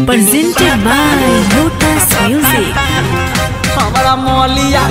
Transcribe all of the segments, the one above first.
presented by Lotus Music. हमारा मौलिया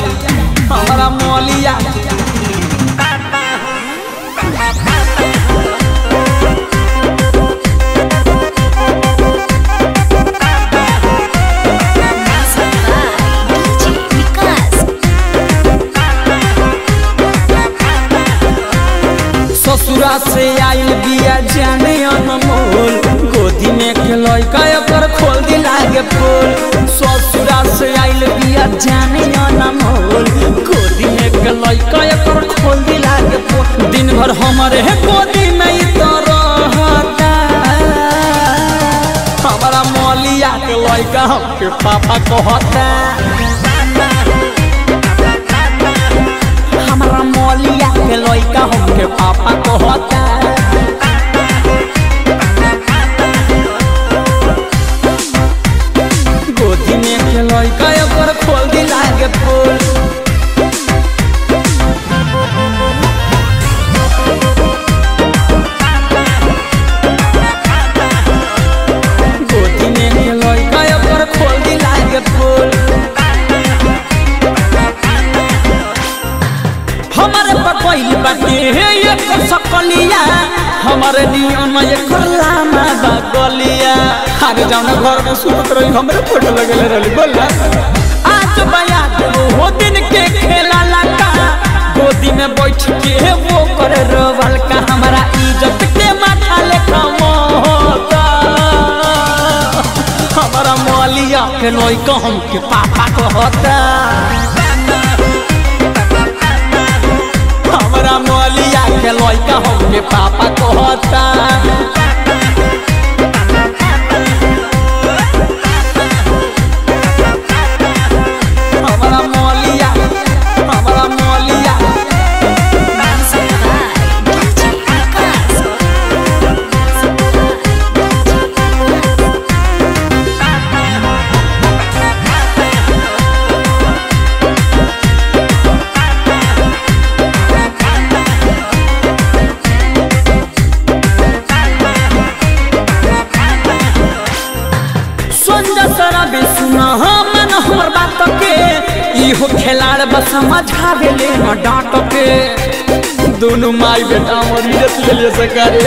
ससुरा से आइल बिया जाने अनमोल गोदी में के लइका पर खोल दी लागे फूल। ससुरा से आइल बिया जाने अनमोल गोदी में के लइका पर खोल दी लागे फूल। दिन भर हमारे गोदी में ही तो रहता हमारा मौलिया के लइका हमके पापा कहता। हमारा मौलिया के लइका हमके पापा कहता। गोदी में के लइका पर खोल दी लागे फूल। गोदी में के लइका पर खोल दी लागे फूल। हमारे पकइल बाटे एक सकलिया हमारे नियन एक लामा बगलिया। आगे जाना घर में सुत रही हमरे फोटो लगले रहली बोला आज बया वो दिन के खेला लगा गोदी में बैठ के वो करे रोवल का हमारा इज्जत के माथा लेखा मोहता। हमारा मौलिया के लइका हमके पापा कहता। हमारा मौलिया के लइका हमके पापा कहता। हमारा मौलिया सुना मन हमर बात के इहो खिलाड़ बस समझावे ले न डांट के। दोनों माई बेटा हमर इज्जत ले ले सकारे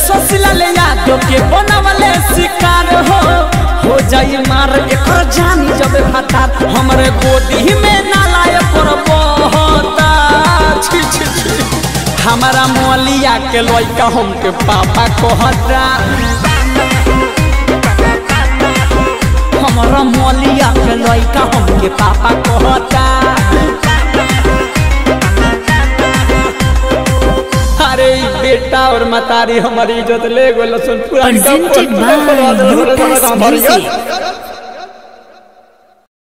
ससुला ले याद के बनावले शिकार हो जाई मार एकर जानी जब भाता हमरे गोदी में ना लाए पर बहता। छी छी छी हमारा मौलिया के लइका हमके पापा कहता। हमारा मौलिया के लइका हमके पापा कहता। अरे बेटा और मतारी हमारी इज्जत ले गो लसन पूरा Presented by Lotus Music.